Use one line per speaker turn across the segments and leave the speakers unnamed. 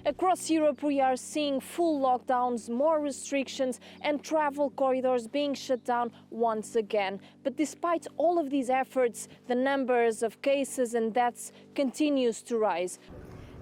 Across Europe, we are seeing full lockdowns, more restrictions, and travel corridors being shut down once again. But despite all of these efforts, the numbers of cases and deaths continues to rise.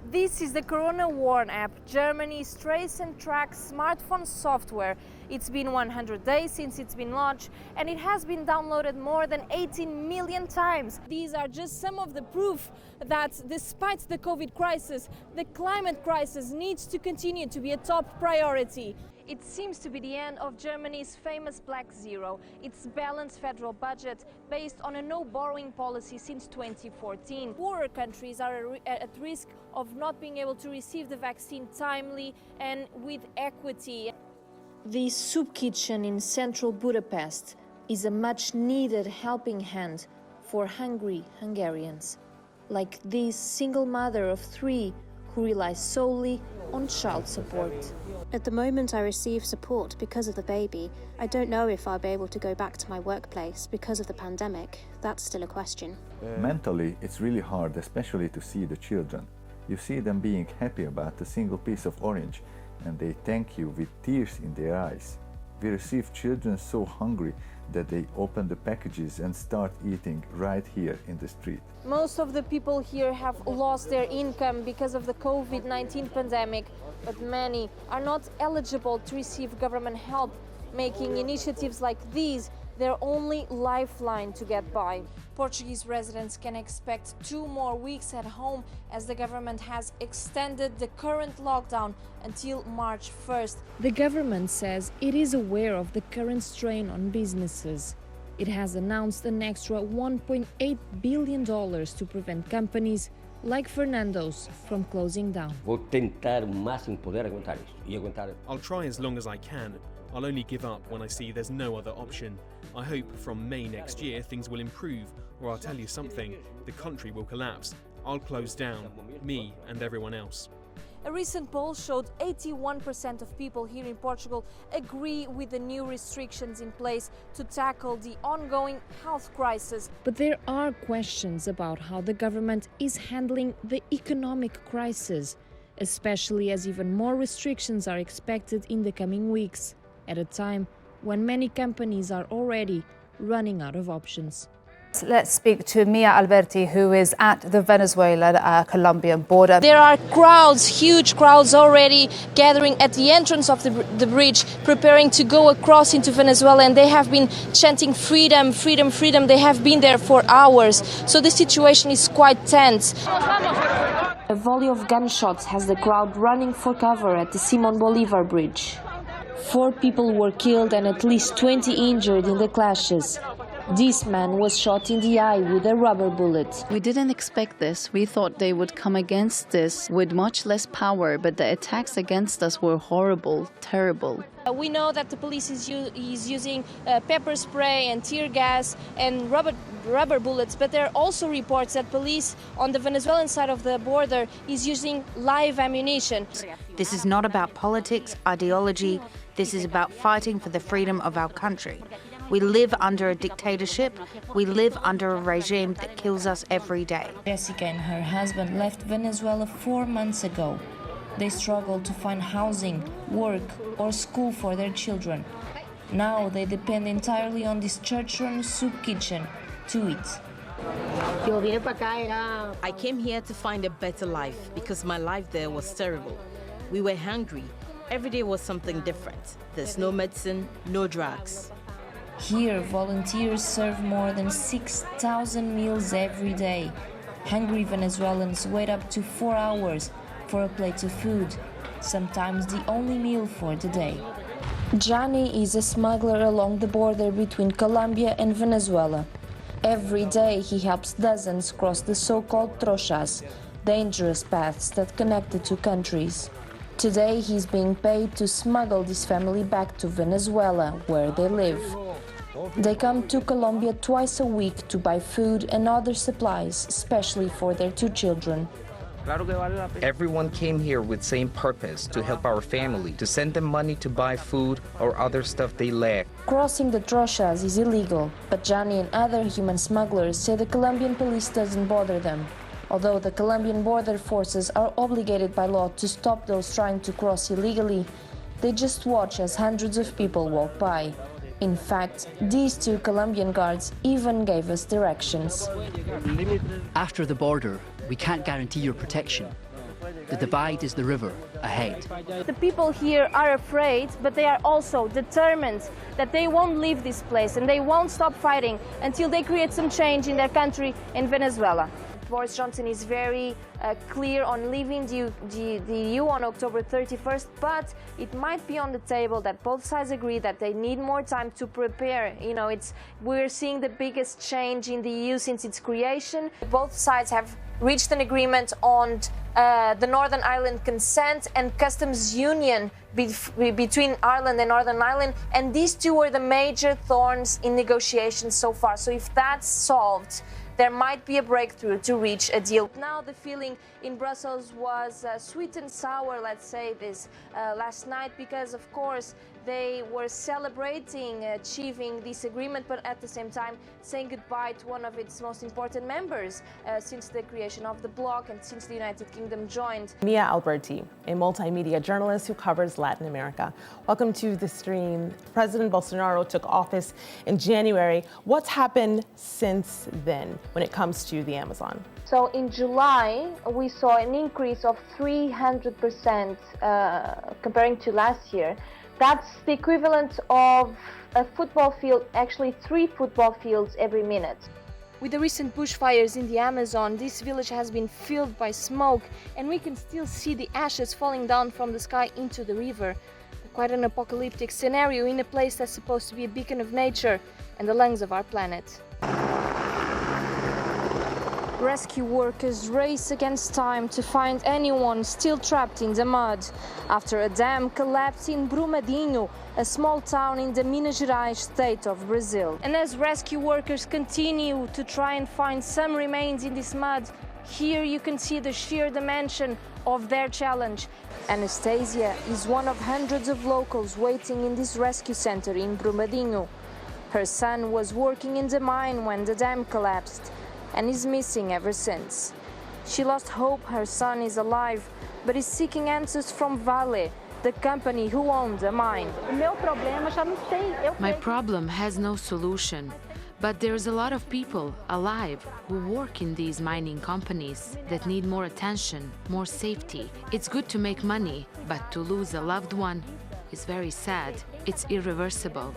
This is the Corona Warn app, Germany's trace and track smartphone software. It's been 100 days since it's been launched, and it has been downloaded more than 18 million times. These are just some of the proof that despite the COVID crisis, the climate crisis needs to continue to be a top priority. It seems to be the end of Germany's famous Black Zero, its balanced federal budget based on a no-borrowing policy since 2014. Poorer countries are at risk of not being able to receive the vaccine timely and with equity. The soup kitchen in central Budapest is a much-needed helping hand for hungry Hungarians, like this single mother of 3 who relies solely on child support.
At the moment I receive support because of the baby. I don't know if I'll be able to go back to my workplace because of the pandemic. That's still a question.
Mentally, it's really hard, especially to see the children. You see them being happy about a single piece of orange, and they thank you with tears in their eyes. We receive children so hungry that they open the packages and start eating right here in the street.
Most of the people here have lost their income because of the COVID-19 pandemic, but many are not eligible to receive government help, making initiatives like these their only lifeline to get by. Portuguese residents can expect 2 more weeks at home as the government has extended the current lockdown until March 1st. The government says it is aware of the current strain on businesses. It has announced an extra $1.8 billion to prevent companies like Fernando's from closing down.
Vou tentar o máximo poder aguentar isso e aguentar.
I'll try as long as I can. I'll only give up when I see there's no other option. I hope from May next year things will improve, or I'll tell you something, the country will collapse. I'll close down, me and everyone else.
A recent poll showed 81% of people here in Portugal agree with the new restrictions in place to tackle the ongoing health crisis. But there are questions about how the government is handling the economic crisis, especially as even more restrictions are expected in the coming weeks, at a time when many companies are already running out of options.
Let's speak to Mia Alberti, who is at the Venezuela-Colombian border.
There are crowds, huge crowds already gathering at the entrance of the bridge, preparing to go across into Venezuela, and they have been chanting freedom, freedom, freedom. They have been there for hours, so the situation is quite tense. A volley of gunshots has the crowd running for cover at the Simón Bolívar bridge. 4 people were killed and at least 20 injured in the clashes. This man was shot in the eye with a rubber bullet.
We didn't expect this. We thought they would come against this with much less power, but the attacks against us were horrible, terrible.
We know that the police is using pepper spray and tear gas and rubber bullets, but there are also reports that police on the Venezuelan side of the border is using live ammunition.
This is not about politics, ideology. This is about fighting for the freedom of our country. We live under a dictatorship. We live under a regime that kills us every day.
Jessica and her husband left Venezuela 4 months ago. They struggled to find housing, work, or school for their children. Now they depend entirely on this church-run soup kitchen to eat.
I came here to find a better life because my life there was terrible. We were hungry. Every day was something different. There's no medicine, no drugs.
Here, volunteers serve more than 6,000 meals every day. Hungry Venezuelans wait up to 4 hours for a plate of food, sometimes the only meal for the day. Gianni is a smuggler along the border between Colombia and Venezuela. Every day he helps dozens cross the so-called trochas, dangerous paths that connect the 2 countries. Today he's being paid to smuggle this family back to Venezuela, where they live. They come to Colombia twice a week to buy food and other supplies, especially for their 2 children.
Everyone came here with same purpose, to help our family, to send them money to buy food or other stuff they lack.
Crossing the trochas is illegal, but Gianni and other human smugglers say the Colombian police doesn't bother them.
Although the Colombian border forces are obligated by law to stop those trying to cross illegally, they just watch as hundreds of people walk by. In fact, these two Colombian guards even gave us directions.
After the border, we can't guarantee your protection. The divide is the river ahead.
The people here are afraid, but they are also determined that they won't leave this place and they won't stop fighting until they create some change in their country, in Venezuela. Boris Johnson is very clear on leaving the EU on October 31st, but it might be on the table that both sides agree that they need more time to prepare. You know, we're seeing the biggest change in the EU since its creation. Both sides have reached an agreement on the Northern Ireland consent and customs union between Ireland and Northern Ireland, and these two were the major thorns in negotiations so far. So if that's solved, there might be a breakthrough to reach a deal. Now the feeling in Brussels was sweet and sour, let's say this, last night, because of course they were celebrating achieving this agreement, but at the same time saying goodbye to one of its most important members since the creation of the bloc and since the United Kingdom joined.
Mia Alberti, a multimedia journalist who covers Latin America. Welcome to the stream. President Bolsonaro took office in January. What's happened since then when it comes to the Amazon?
So in July, we saw an increase of 300% comparing to last year. That's the equivalent of a football field, actually 3 football fields every minute. With the recent bushfires in the Amazon, this village has been filled by smoke, and we can still see the ashes falling down from the sky into the river. Quite an apocalyptic scenario in a place that's supposed to be a beacon of nature and the lungs of our planet. Rescue workers race against time to find anyone still trapped in the mud after a dam collapsed in Brumadinho, a small town in the Minas Gerais state of Brazil. And as rescue workers continue to try and find some remains in this mud, here you can see the sheer dimension of their challenge. Anastasia is one of hundreds of locals waiting in this rescue center in Brumadinho. Her son was working in the mine when the dam collapsed and is missing ever since. She lost hope her son is alive, but is seeking answers from Vale, the company who owned the mine.
My problem has no solution, but there's a lot of people alive who work in these mining companies that need more attention, more safety. It's good to make money, but to lose a loved one is very sad. It's irreversible.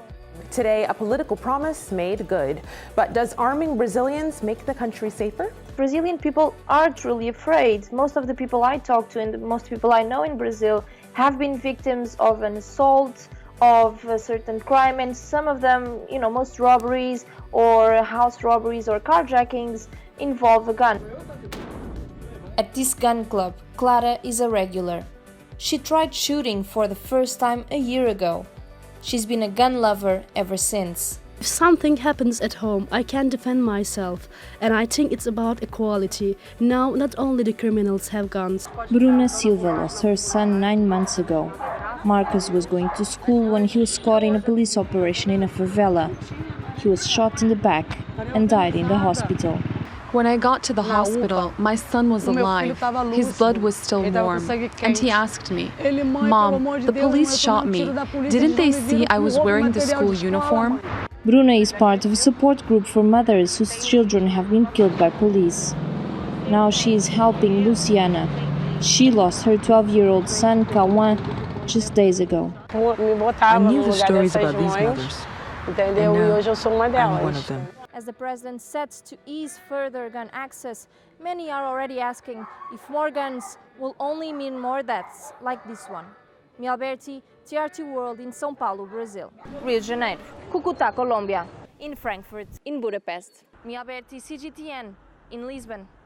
Today, a political promise made good. But does arming Brazilians make the country safer?
Brazilian people are truly afraid. Most of the people I talk to and most people I know in Brazil have been victims of an assault, of a certain crime, and some of them, most robberies or house robberies or carjackings involve a gun. At this gun club, Clara is a regular. She tried shooting for the first time a year ago. She's been a gun lover ever since.
If something happens at home, I can defend myself, and I think it's about equality. Now, not only the criminals have guns.
Bruna Silva lost her son 9 months ago. Marcus was going to school when he was caught in a police operation in a favela. He was shot in the back and died in the hospital.
When I got to the hospital, my son was alive. His blood was still warm. And he asked me, "Mom, the police shot me. Didn't they see I was wearing the school uniform?"
Bruna is part of a support group for mothers whose children have been killed by police. Now she is helping Luciana. She lost her 12-year-old son, Cauã, just days ago.
I knew the stories about these mothers, and now I'm one of them.
As the president sets to ease further gun access, many are already asking if more guns will only mean more deaths like this one. Mia Alberti, TRT World in São Paulo, Brazil. Rio de Janeiro, Cúcuta, Colombia. In Frankfurt, in Budapest. Mia Alberti, CGTN in Lisbon.